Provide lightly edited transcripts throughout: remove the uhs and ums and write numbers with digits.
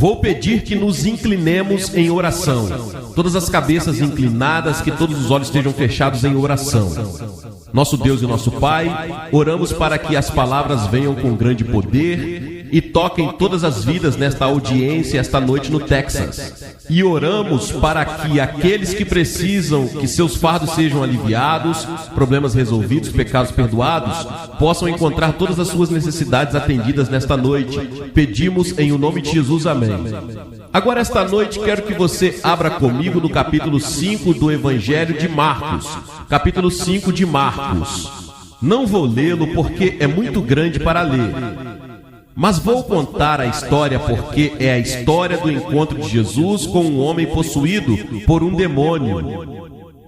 Vou pedir que nos inclinemos em oração. Todas as cabeças inclinadas, que todos os olhos estejam fechados em oração. Nosso Deus e nosso Pai, oramos para que as palavras venham com grande poder e toquem todas as vidas nesta audiência esta noite no Texas. E oramos para que aqueles que precisam que seus fardos sejam aliviados, problemas resolvidos, pecados perdoados, possam encontrar todas as suas necessidades atendidas nesta noite. Pedimos em o nome de Jesus, amém. Agora esta noite quero que você abra comigo no capítulo 5 do Evangelho de Marcos. Capítulo 5 de Marcos. Não vou lê-lo porque é muito grande para ler. Mas vou contar a história porque é a história do encontro de Jesus com um homem possuído por um demônio.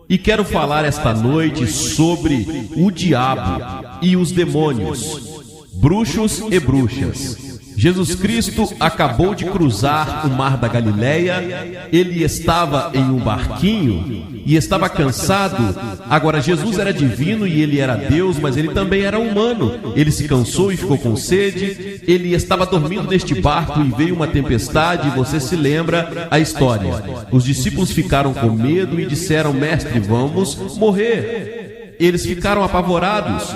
E quero falar esta noite sobre o diabo e os demônios, bruxos e bruxas. Jesus Cristo acabou de cruzar o mar da Galileia, ele estava em um barquinho e estava cansado. Agora, Jesus era divino e ele era Deus, mas ele também era humano. Ele se cansou e ficou com sede, ele estava dormindo neste barco e veio uma tempestade, e você se lembra a história. Os discípulos ficaram com medo e disseram: Mestre, vamos morrer. Eles ficaram apavorados.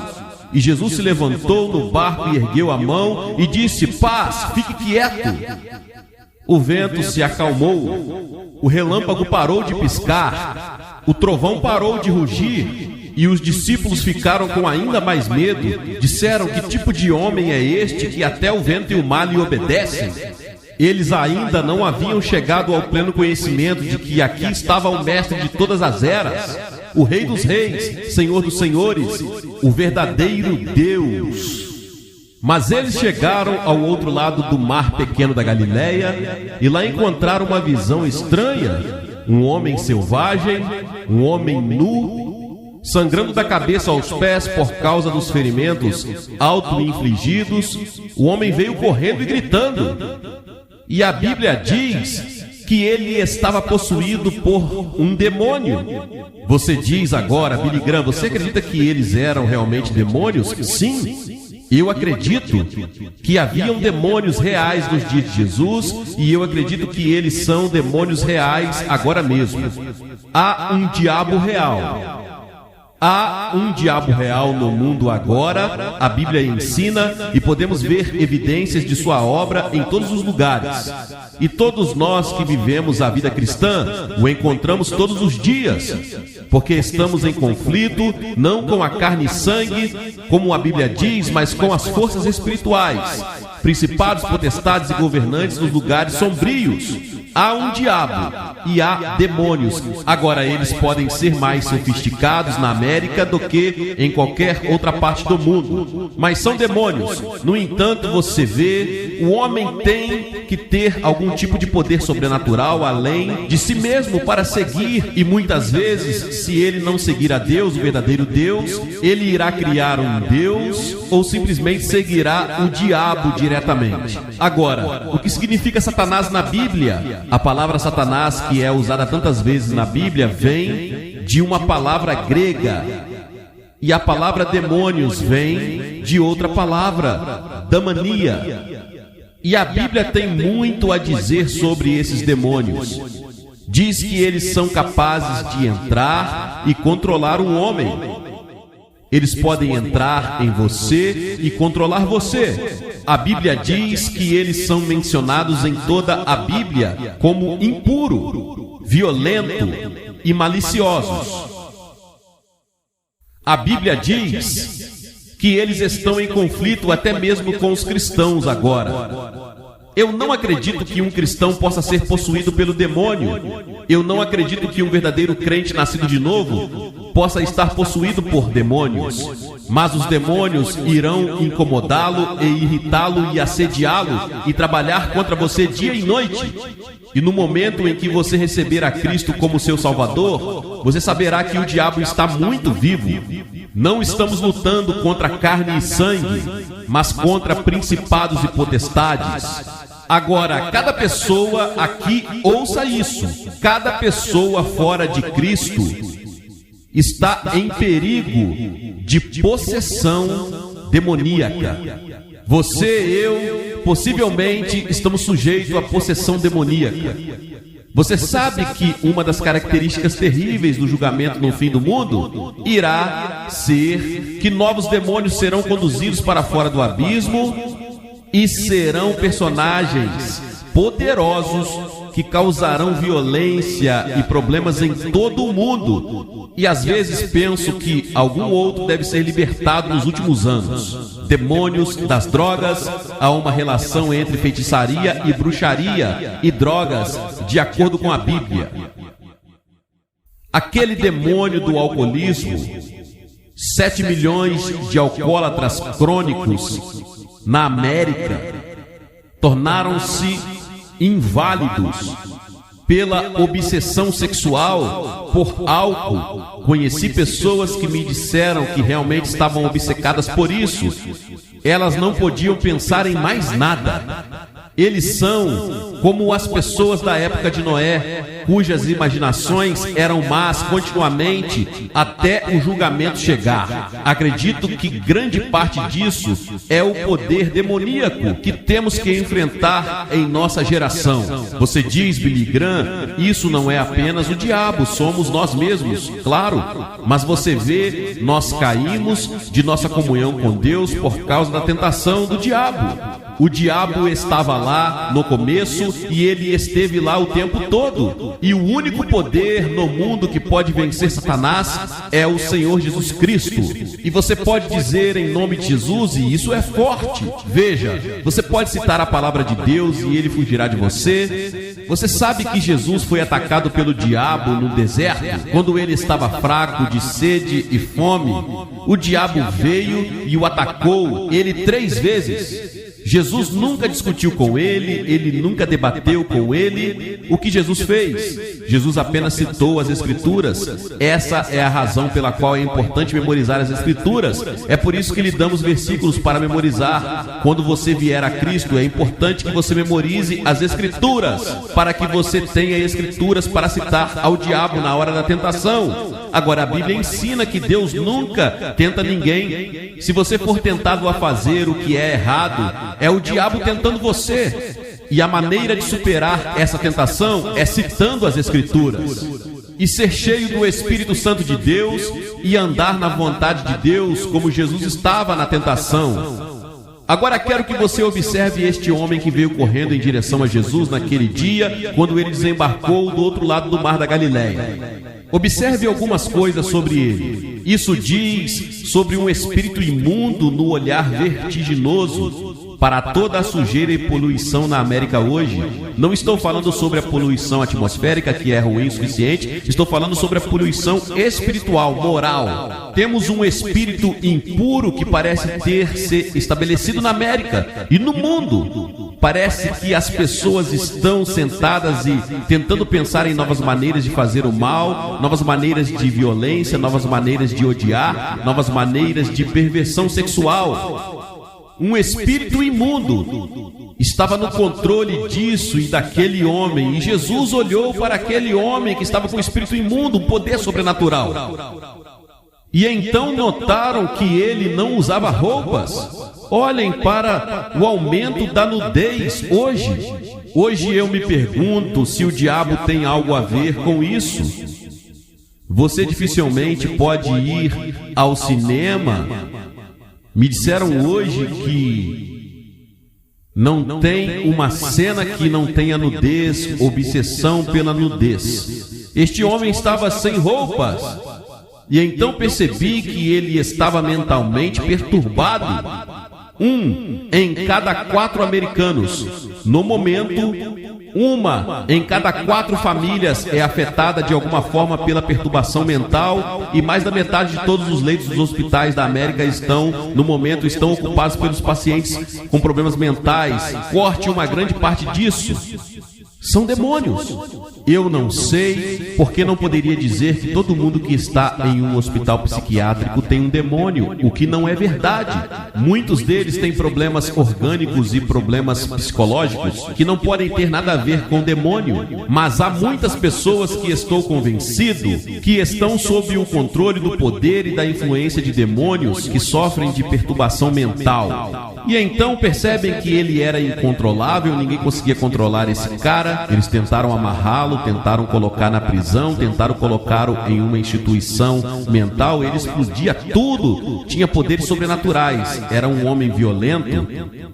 E Jesus se levantou no barco e ergueu a mão e disse: Paz, fique quieto. O vento se acalmou, o relâmpago parou de piscar, o trovão parou de rugir, e os discípulos ficaram com ainda mais medo. Disseram: Que tipo de homem é este que até o vento e o mar lhe obedecem? Eles ainda não haviam chegado ao pleno conhecimento de que aqui estava o mestre de todas as eras, o Rei dos Reis, Senhor dos Senhores, o verdadeiro Deus. Mas eles chegaram ao outro lado do mar pequeno da Galileia e lá encontraram uma visão estranha: um homem selvagem, um homem nu, sangrando da cabeça aos pés por causa dos ferimentos auto-infligidos. O homem veio correndo e gritando. E a Bíblia diz que ele estava possuído por um demônio. Você diz agora, Billy Graham, você acredita que eles eram realmente demônios? Sim, eu acredito que haviam demônios reais nos dias de Jesus, e eu acredito que eles são demônios reais agora mesmo. Há um diabo real. Há um diabo real no mundo agora, a Bíblia ensina, e podemos ver evidências de sua obra em todos os lugares. E todos nós que vivemos a vida cristã o encontramos todos os dias, porque estamos em conflito, não com a carne e sangue, como a Bíblia diz, mas com as forças espirituais, principados, potestades e governantes nos lugares sombrios. Há um diabo e há demônios. Agora, eles podem ser mais sofisticados na América do que em qualquer outra parte do mundo, mas são demônios. No entanto, você vê, o homem tem que ter algum tipo de poder sobrenatural além de si mesmo para seguir, e muitas vezes, se ele não seguir a Deus, o verdadeiro Deus, ele irá criar um Deus ou simplesmente seguirá o diabo diretamente. Agora, o que significa Satanás na Bíblia? A palavra Satanás, que é usada tantas vezes na Bíblia, vem de uma palavra grega. E a palavra demônios vem de outra palavra, damania. E a Bíblia tem muito a dizer sobre esses demônios. Diz que eles são capazes de entrar e controlar um homem. Eles podem entrar em você e controlar você. A Bíblia diz que eles são mencionados em toda a Bíblia como impuro, violento e maliciosos. A Bíblia diz que eles estão em conflito até mesmo com os cristãos agora. Eu não acredito que um cristão possa ser possuído pelo demônio. Eu não acredito que um verdadeiro crente nascido de novo possa estar possuído por demônios. Mas os demônios irão incomodá-lo e irritá-lo e assediá-lo e trabalhar contra você dia e noite. E no momento em que você receber a Cristo como seu Salvador, você saberá que o diabo está muito vivo. Não estamos lutando contra carne e sangue, mas contra principados e potestades. Agora, cada pessoa aqui, ouça isso, cada pessoa fora de Cristo está em perigo de possessão demoníaca. Você, eu possivelmente estamos sujeitos à possessão demoníaca. Você sabe que uma das características terríveis do julgamento no fim do mundo irá ser que novos demônios serão conduzidos para fora do abismo e serão personagens poderosos que causarão violência e problemas em todo o mundo. E às vezes penso que algum outro deve ser libertado nos últimos anos. Demônios das drogas, há uma relação entre feitiçaria e bruxaria e drogas, de acordo com a Bíblia. Aquele demônio do alcoolismo, 7 milhões de alcoólatras crônicos na América tornaram-se inválidos pela obsessão sexual por álcool. Conheci pessoas que me disseram que realmente estavam obcecadas por isso. Elas não podiam pensar em mais nada. Eles são como as pessoas da época de Noé, cujas imaginações eram más continuamente até o julgamento chegar. Acredito que grande parte disso é o poder demoníaco que temos que enfrentar em nossa geração. Você diz, Billy Graham, isso não é apenas o diabo, somos nós mesmos, claro. Mas você vê, nós caímos de nossa comunhão com Deus por causa da tentação do diabo. O diabo estava lá no começo e ele esteve lá o tempo todo. E o único poder no mundo que pode vencer Satanás é o Senhor Jesus Cristo. E você pode dizer em nome de Jesus, e isso é forte. Veja, você pode citar a palavra de Deus e ele fugirá de você. Você sabe que Jesus foi atacado pelo diabo no deserto, quando ele estava fraco de sede e fome. O diabo veio e o atacou, ele 3 vezes. Jesus nunca discutiu com ele nunca debateu com ele. O que Jesus fez? Jesus apenas citou as Escrituras. Essa é a razão pela qual é importante memorizar as Escrituras. É por isso que lhe damos versículos para memorizar. Quando você vier a Cristo, é importante que você memorize as Escrituras, para que você tenha Escrituras para citar ao diabo na hora da tentação. Agora, a Bíblia ensina que Deus nunca tenta ninguém. Se você for tentado a fazer o que é errado, é o diabo tentando você. E a maneira de superar essa tentação é citando as Escrituras. E ser cheio do Espírito Santo de Deus e andar na vontade de Deus, como Jesus estava na tentação. Agora quero que você observe este homem que veio correndo em direção a Jesus naquele dia, quando ele desembarcou do outro lado do mar da Galileia. Observe algumas coisas sobre ele. Isso diz sobre um espírito imundo no olhar vertiginoso para toda a sujeira e poluição na América hoje. Não estou falando sobre a poluição atmosférica, que é ruim o suficiente. Estou falando sobre a poluição espiritual, moral. Temos um espírito impuro que parece ter se estabelecido na América e no mundo. Parece que as pessoas estão sentadas e tentando pensar em novas maneiras de fazer o mal, novas maneiras de violência, novas maneiras de odiar, novas maneiras de perversão sexual. Um espírito imundo estava no controle disso e daquele homem. E Jesus olhou para aquele homem que estava com o espírito imundo, um poder sobrenatural. E então notaram que ele não usava roupas. Olhem para o aumento da nudez hoje. Hoje eu me pergunto se o diabo tem algo a ver com isso. Você dificilmente pode ir ao cinema. Me disseram hoje que não tem uma cena que não tenha nudez, obsessão pela nudez. Este homem estava sem roupas. E então percebi que ele estava mentalmente perturbado. 1 em cada 4 americanos. No momento, 1 em cada 4 famílias é afetada de alguma forma pela perturbação mental, e mais da metade de todos os leitos dos hospitais da América no momento, estão ocupados pelos pacientes com problemas mentais. Corte uma grande parte disso são demônios. Eu não sei porque não poderia dizer que todo mundo que está em um hospital psiquiátrico tem um demônio, o que não é verdade. Muitos deles têm problemas orgânicos e problemas psicológicos que não podem ter nada a ver com demônio. Mas há muitas pessoas que estou convencido que estão sob o controle do poder e da influência de demônios que sofrem de perturbação mental. E então percebem que ele era incontrolável, ninguém conseguia controlar esse cara. Eles tentaram amarrá-lo, tentaram colocar na prisão, tentaram colocá-lo em uma instituição mental. Ele explodia tudo, tinha poderes sobrenaturais, era um homem violento.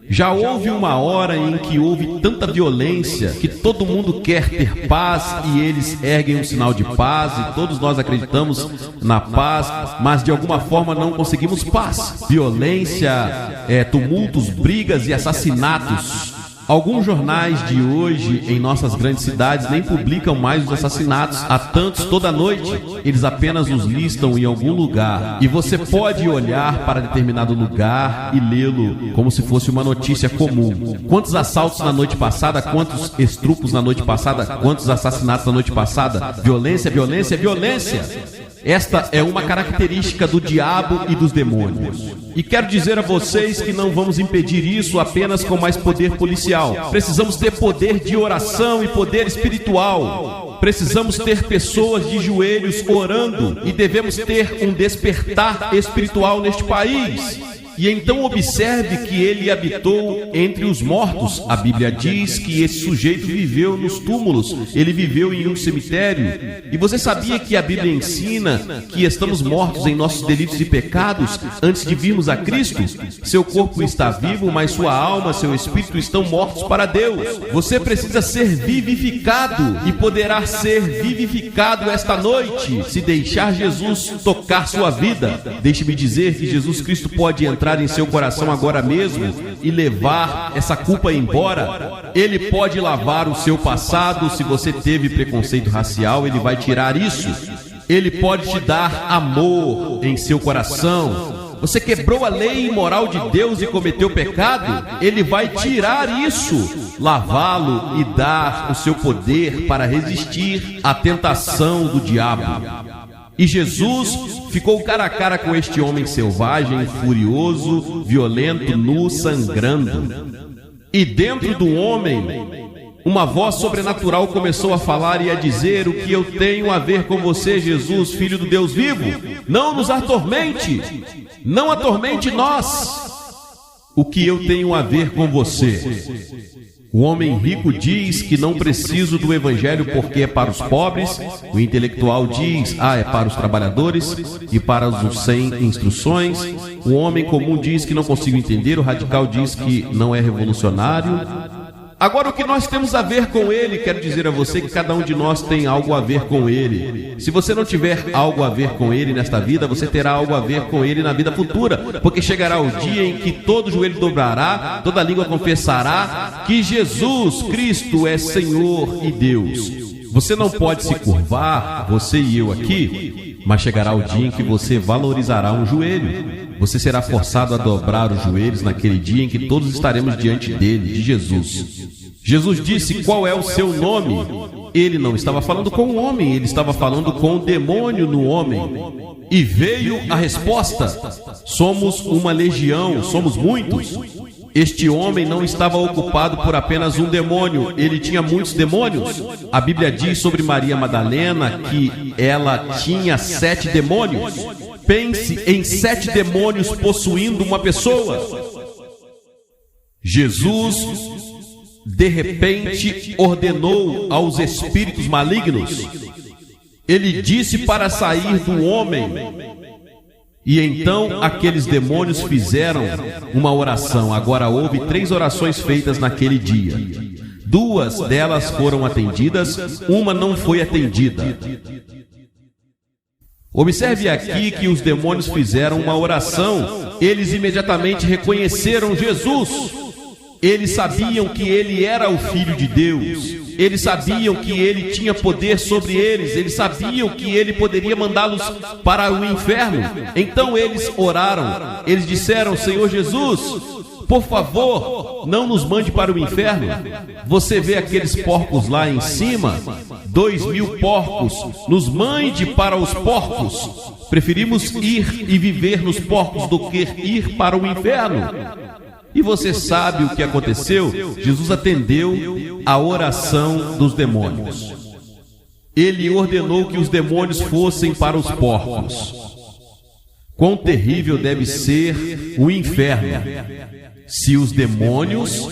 Já houve uma hora em que houve tanta violência que todo mundo quer ter paz e eles erguem um sinal de paz e todos nós acreditamos na paz, mas de alguma forma não conseguimos paz. Violência, tumultos, brigas e assassinatos. Alguns jornais de hoje em nossas grandes cidades nem publicam mais os assassinatos. Há tantos toda noite. Eles apenas os listam em algum lugar. E você pode olhar para determinado lugar e lê-lo como se fosse uma notícia comum. Quantos assaltos na noite passada? Quantos estrupos na noite passada? Quantos assassinatos na noite passada? Violência, violência, violência. Esta é uma característica do diabo e dos demônios. E quero dizer a vocês que não vamos impedir isso apenas com mais poder policial. Precisamos ter poder de oração e poder espiritual. Precisamos ter pessoas de joelhos orando e devemos ter um despertar espiritual neste país. E então observe que ele habitou entre os mortos. A Bíblia diz que esse sujeito viveu nos túmulos, ele viveu em um cemitério. E você sabia que a Bíblia ensina que estamos mortos em nossos delitos e pecados antes de virmos a Cristo? Seu corpo está vivo, mas sua alma, seu espírito estão mortos para Deus. Você precisa ser vivificado e poderá ser vivificado esta noite se deixar Jesus tocar sua vida. Deixe-me dizer que Jesus Cristo pode entrar em seu coração agora mesmo e levar essa culpa embora. Ele pode lavar o seu passado. Se você teve preconceito racial, ele vai tirar isso. Ele pode te dar amor em seu coração. Você quebrou a lei imoral de Deus e cometeu pecado, ele vai tirar isso, lavá-lo e dar o seu poder para resistir à tentação do diabo. E Jesus ficou cara a cara com este homem selvagem, furioso, violento, nu, sangrando. E dentro do homem, uma voz sobrenatural começou a falar e a dizer: o que eu tenho a ver com você, Jesus, Filho do Deus vivo? Não nos atormente, não atormente nós. O que eu tenho a ver com você? O homem rico diz que não preciso do evangelho porque é para os pobres. O intelectual diz, é para os trabalhadores e para os sem instruções. O homem comum diz que não consigo entender. O radical diz que não é revolucionário. Agora, o que nós temos a ver com ele? Quero dizer a você que cada um de nós tem algo a ver com ele. Se você não tiver algo a ver com ele nesta vida, você terá algo a ver com ele na vida futura, porque chegará o dia em que todo joelho dobrará, toda língua confessará que Jesus Cristo é Senhor e Deus. Você não pode se curvar, você e eu aqui, mas chegará o dia em que você valorizará um joelho. Você será forçado a dobrar os joelhos naquele dia em que todos estaremos diante dele, de Jesus. Jesus disse: qual é o seu nome? Ele não estava falando com o homem, ele estava falando com o demônio no homem. E veio a resposta: somos uma legião, somos muitos. Este homem não estava ocupado por apenas um demônio, ele tinha muitos demônios. A Bíblia diz sobre Maria Madalena que ela tinha 7 demônios. Pense em 7 demônios possuindo uma pessoa. Jesus, de repente, ordenou aos espíritos malignos. Ele disse para sair do homem. E então aqueles demônios fizeram uma oração. Agora houve 3 orações feitas naquele dia. 2 delas foram atendidas, uma não foi atendida. Observe aqui que os demônios fizeram uma oração. Eles imediatamente reconheceram Jesus. Eles sabiam que ele era o Filho de Deus. Eles sabiam que ele tinha poder sobre eles. Eles sabiam que ele poderia mandá-los para o inferno. Então eles oraram. Eles disseram: Senhor Jesus, por favor, não nos mande para o inferno. Você vê aqueles porcos lá em cima? 2.000 porcos. Nos mande para os porcos. Preferimos ir e viver nos porcos do que ir para o inferno. E você sabe o que aconteceu? Jesus atendeu a oração dos demônios. Ele ordenou que os demônios fossem para os porcos. Quão terrível deve ser o inferno. Se os demônios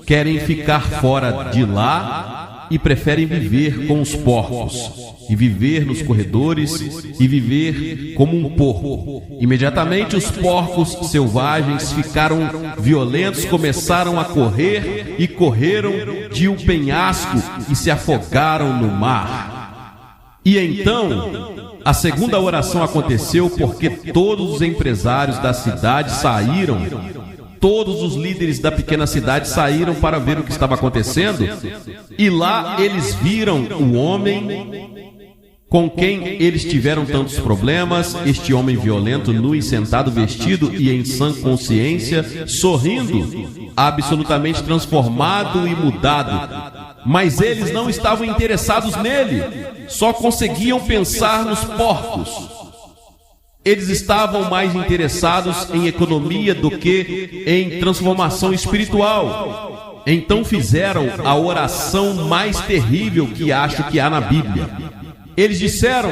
querem ficar fora de lá e preferem viver com os porcos, e viver nos corredores, e viver como um porco. Imediatamente os porcos selvagens ficaram violentos, começaram a correr e correram de um penhasco e se afogaram no mar. E então a segunda oração aconteceu porque todos os empresários da cidade saíram. Todos os líderes da pequena cidade saíram para ver o que estava acontecendo, e lá eles viram o homem com quem eles tiveram tantos problemas, este homem violento, nu e sentado, vestido e em sã consciência, sorrindo, absolutamente transformado e mudado. Mas eles não estavam interessados nele, só conseguiam pensar nos porcos. Eles estavam mais interessados em economia do que em transformação espiritual. Então fizeram a oração mais terrível que acho que há na Bíblia. Eles disseram: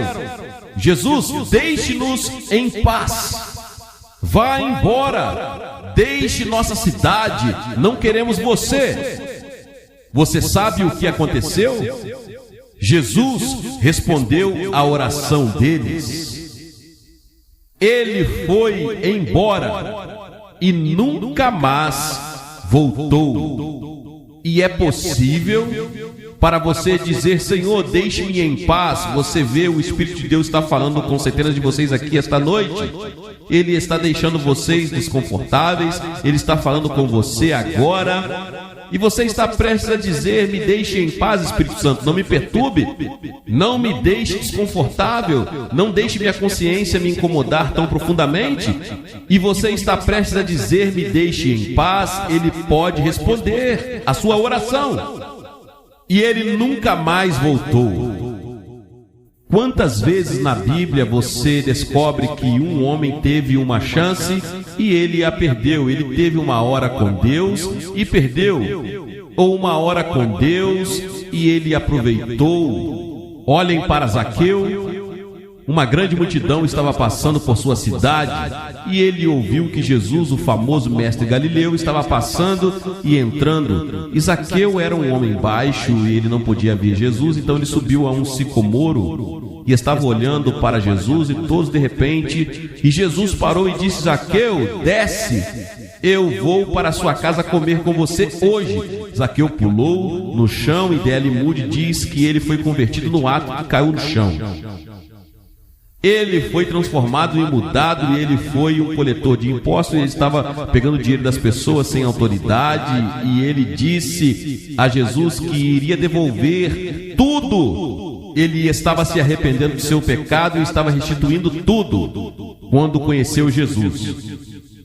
Jesus, deixe-nos em paz. Vá embora. Deixe nossa cidade. Não queremos você. Você sabe o que aconteceu? Jesus respondeu à oração deles. Ele foi embora e nunca mais voltou. E é possível para você dizer: Senhor, deixe-me em paz. Você vê, o Espírito de Deus está falando com centenas de vocês aqui esta noite. Ele está deixando vocês desconfortáveis. Ele está falando com você agora. E você está prestes a dizer: me deixe em paz, Espírito Santo, não me perturbe, não me deixe desconfortável, não deixe minha consciência me incomodar tão profundamente. E você está prestes a dizer: me deixe em paz. Ele pode responder a sua oração. E ele nunca mais voltou. Quantas vezes na Bíblia você descobre que um homem teve uma chance e ele a perdeu? Ele teve uma hora com Deus e perdeu, ou uma hora com Deus e ele aproveitou. Olhem para Zaqueu. Uma grande multidão estava passando por sua cidade e ele ouviu que Jesus, o famoso mestre Galileu, estava passando e entrando. E Zaqueu era um homem baixo e ele não podia ver Jesus, então ele subiu a um sicomoro e estava olhando para Jesus, e todos de repente, e Jesus parou e disse: Zaqueu, desce, eu vou para a sua casa comer com você hoje. Zaqueu pulou no chão e D.L. Moody diz que ele foi convertido no ato que caiu no chão. Ele foi transformado e mudado, e ele foi um coletor de impostos. Ele estava pegando dinheiro das pessoas sem autoridade, e ele disse a Jesus que iria devolver tudo. Ele estava se arrependendo do seu pecado e estava restituindo tudo quando conheceu Jesus.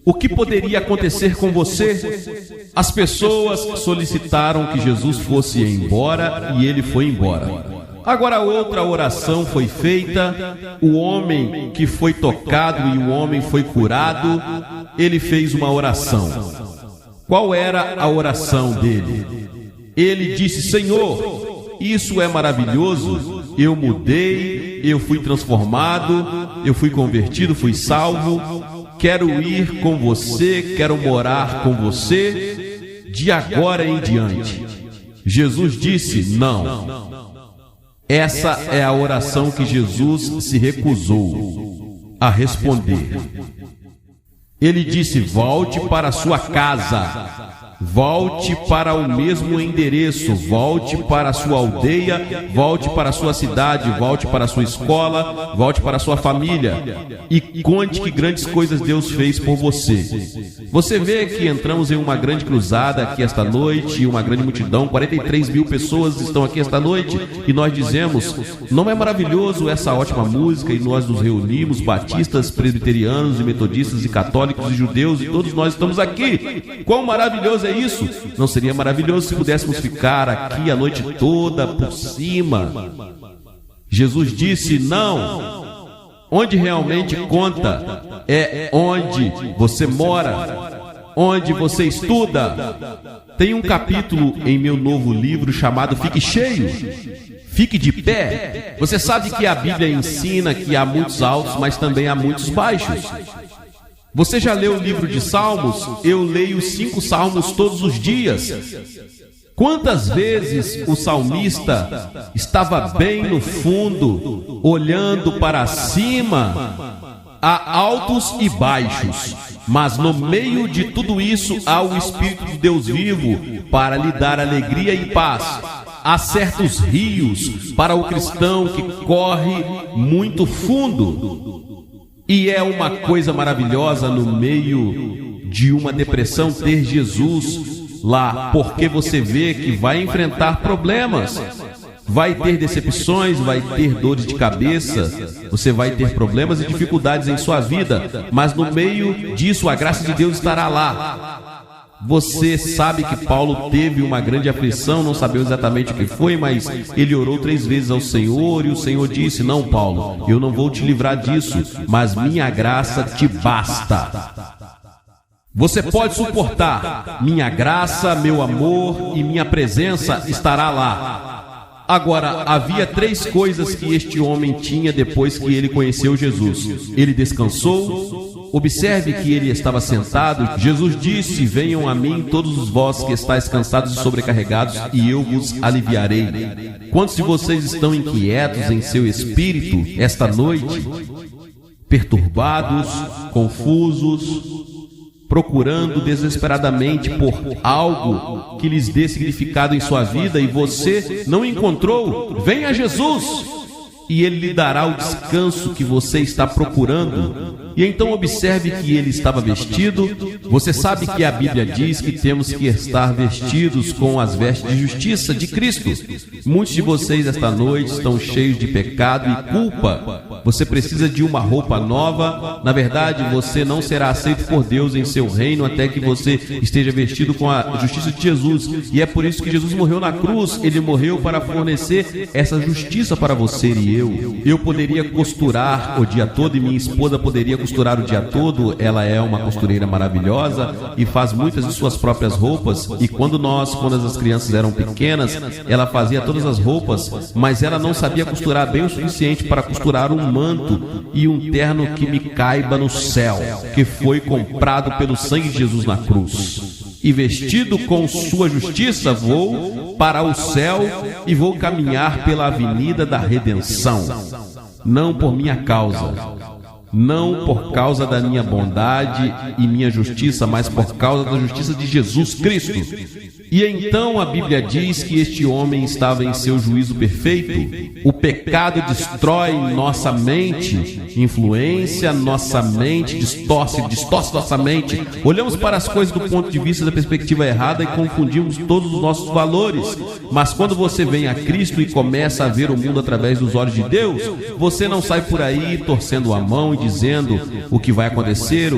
O que poderia acontecer com você? As pessoas solicitaram que Jesus fosse embora e ele foi embora. Agora outra oração foi feita. O homem que foi tocado e o homem foi curado, ele fez uma oração. Qual era a oração dele? Ele disse: Senhor, isso é maravilhoso. Eu mudei, eu fui transformado, eu fui convertido, fui salvo. Quero ir com você, quero morar com você de agora em diante. Jesus disse: não. Essa é a oração que Jesus se recusou a responder. Ele disse: volte para a sua casa, volte para o mesmo endereço, volte para a sua aldeia, volte para a sua cidade, volte para a sua escola, volte para a sua família e conte que grandes coisas Deus fez por você. Você vê que entramos em uma grande cruzada aqui esta noite, uma grande multidão, 43 mil pessoas estão aqui esta noite, e nós dizemos: não é maravilhoso essa ótima música? E nós nos reunimos, batistas, presbiterianos e metodistas e católicos e judeus, e todos nós estamos aqui. Quão maravilhoso é isso? Não seria maravilhoso se pudéssemos ficar aqui a noite toda por cima? Jesus disse: não. Onde realmente conta é onde você mora, onde você estuda. Tem um capítulo em meu novo livro chamado Fique Cheio, Fique de Pé. Você sabe que a Bíblia ensina que há muitos altos, mas também há muitos baixos. Você já leu o livro de Salmos? Eu leio 5 salmos todos os dias. Quantas vezes o salmista estava bem no fundo, olhando para cima? Há altos e baixos, mas no meio de tudo isso há o Espírito de Deus vivo para lhe dar alegria e paz. Há certos rios para o cristão que corre muito fundo. E é uma coisa maravilhosa no meio de uma depressão ter Jesus lá, porque você vê que vai enfrentar problemas, vai ter decepções, vai ter dores de cabeça, você vai ter problemas e dificuldades em sua vida, mas no meio disso a graça de Deus estará lá. Você sabe que Paulo teve uma grande aflição, não sabia exatamente o que foi, mas ele orou 3 vezes ao Senhor e o Senhor disse: não, Paulo, eu não vou te livrar disso, mas minha graça te basta. Você pode suportar, minha graça, meu amor e minha presença estará lá. Agora, havia 3 coisas que este homem tinha depois que ele conheceu Jesus. Ele descansou. Observe que ele estava sentado. Jesus disse: venham a mim todos vós que estáis cansados e sobrecarregados, e eu vos aliviarei. Quantos de vocês estão inquietos em seu espírito esta noite? Perturbados, confusos, procurando desesperadamente por algo que lhes dê significado em sua vida, e você não encontrou? Venha a Jesus e Ele lhe dará o descanso que você está procurando. E então observe que ele estava vestido. Você sabe que a Bíblia diz que temos que estar vestidos com as vestes de justiça de Cristo. Muitos de vocês esta noite estão cheios de pecado e culpa. Você precisa de uma roupa nova. Na verdade, você não será aceito por Deus em seu reino até que você esteja vestido com a justiça de Jesus. E é por isso que Jesus morreu na cruz. Ele morreu para fornecer essa justiça para você e eu. Eu poderia costurar o dia todo e minha esposa poderia costurar o dia todo. Ela é uma costureira maravilhosa e faz muitas de suas próprias roupas. E quando as crianças eram pequenas, ela fazia todas as roupas, mas ela não sabia costurar bem o suficiente para costurar um manto e um terno que me caiba no céu, que foi comprado pelo sangue de Jesus na cruz. E vestido com sua justiça, vou para o céu e vou caminhar pela avenida da redenção. Não por minha causa, não por causa da minha bondade e minha justiça, mas por causa da justiça de Jesus Cristo. E então a Bíblia diz que este homem estava em seu juízo perfeito. O pecado destrói nossa mente, influencia nossa mente, distorce nossa mente. Olhamos para as coisas do ponto de vista da perspectiva errada e confundimos todos os nossos valores. Mas quando você vem a Cristo e começa a ver o mundo através dos olhos de Deus, você não sai por aí torcendo a mão e dizendo o que vai acontecer,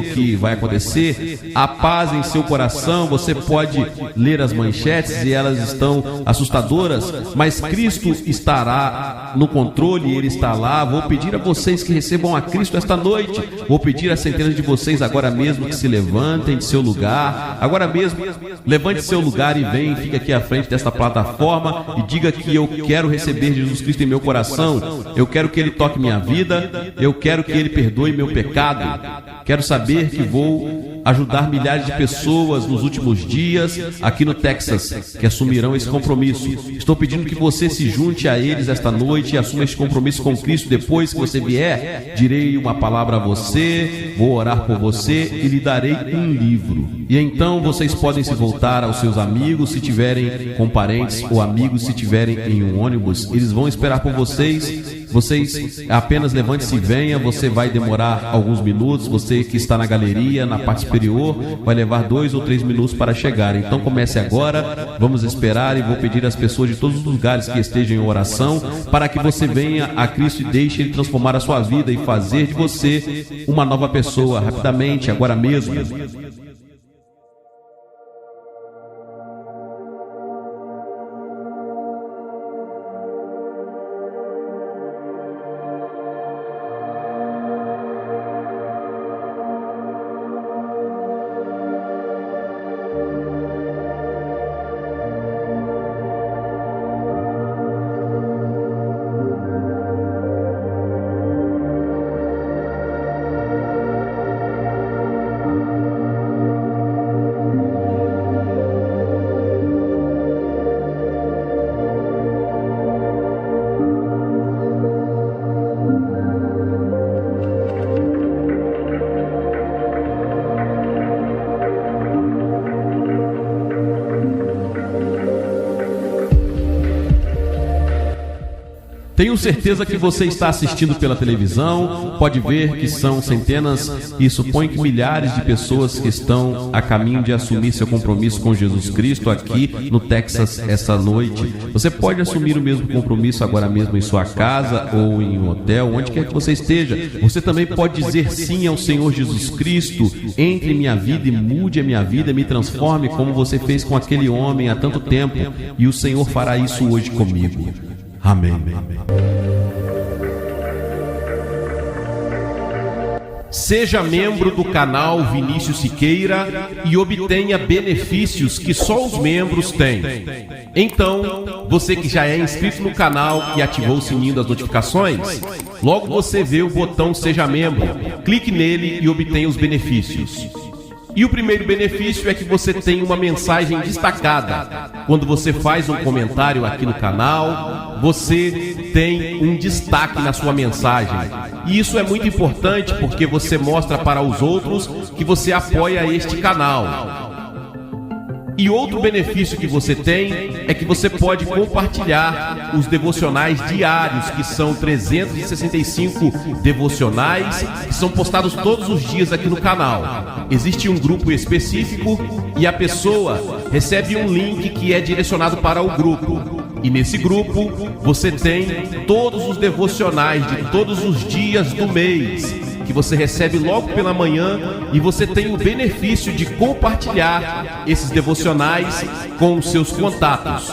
Há paz em seu coração. Você pode ler as manchetes e elas estão assustadoras, mas Cristo estará no controle, Ele está lá. Vou pedir a vocês que recebam a Cristo esta noite. Vou pedir a centenas de vocês agora mesmo que se levantem de seu lugar. Agora mesmo, levante seu lugar e vem, fique aqui à frente desta plataforma e diga que eu quero receber Jesus Cristo em meu coração. Eu quero que Ele toque minha vida. Eu quero que Ele perdoe meu pecado. Quero saber que vou ajudar milhares de pessoas nos últimos dias aqui no Texas que assumirão esse compromisso. Estou pedindo que você se junte a eles esta noite e assuma esse compromisso com Cristo. Depois que você vier, direi uma palavra a você, vou orar por você e lhe darei um livro. E então vocês podem se voltar aos seus amigos, se tiverem com parentes, ou amigos se tiverem em um ônibus, eles vão esperar por vocês. Vocês apenas levante-se e venha. Você vai demorar alguns minutos. Você que está na galeria, na parte superior, vai levar 2 ou 3 minutos para chegar. Então comece agora. Vamos esperar e vou pedir às pessoas de todos os lugares que estejam em oração para que você venha a Cristo e deixe Ele transformar a sua vida e fazer de você uma nova pessoa rapidamente, agora mesmo. Tenho certeza que você está assistindo pela televisão, pode ver que são centenas e suponho que milhares de pessoas que estão a caminho de assumir seu compromisso com Jesus Cristo aqui no Texas essa noite. Você pode assumir o mesmo compromisso agora mesmo em sua casa ou em um hotel, onde quer que você esteja. Você também pode dizer sim ao Senhor Jesus Cristo: entre em minha vida e mude a minha vida, me transforme como você fez com aquele homem há tanto tempo, e o Senhor fará isso hoje comigo. Amém. Seja membro do canal Vinícius Siqueira e obtenha benefícios que só os membros têm. Então, você que já é inscrito no canal e ativou o sininho das notificações, logo você vê o botão Seja Membro. Clique nele e obtenha os benefícios. E o primeiro benefício é que você tem uma mensagem destacada. Quando você faz um comentário aqui no canal, você tem um destaque na sua mensagem. E isso é muito importante porque você mostra para os outros que você apoia este canal. E outro benefício que você tem é que você pode compartilhar os devocionais diários, que são 365 devocionais, que são postados todos os dias aqui no canal. Existe um grupo específico e a pessoa recebe um link que é direcionado para o grupo. E nesse grupo você tem todos os devocionais de todos os dias do mês, que você recebe logo pela manhã, e você tem o benefício de compartilhar esses devocionais com os seus contatos.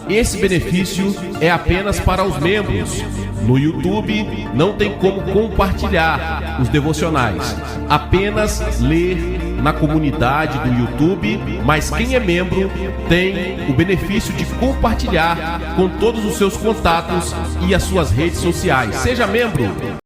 Esse benefício é apenas para os membros. No YouTube não tem como compartilhar os devocionais, apenas ler na comunidade do YouTube, mas quem é membro tem o benefício de compartilhar com todos os seus contatos e as suas redes sociais. Seja membro!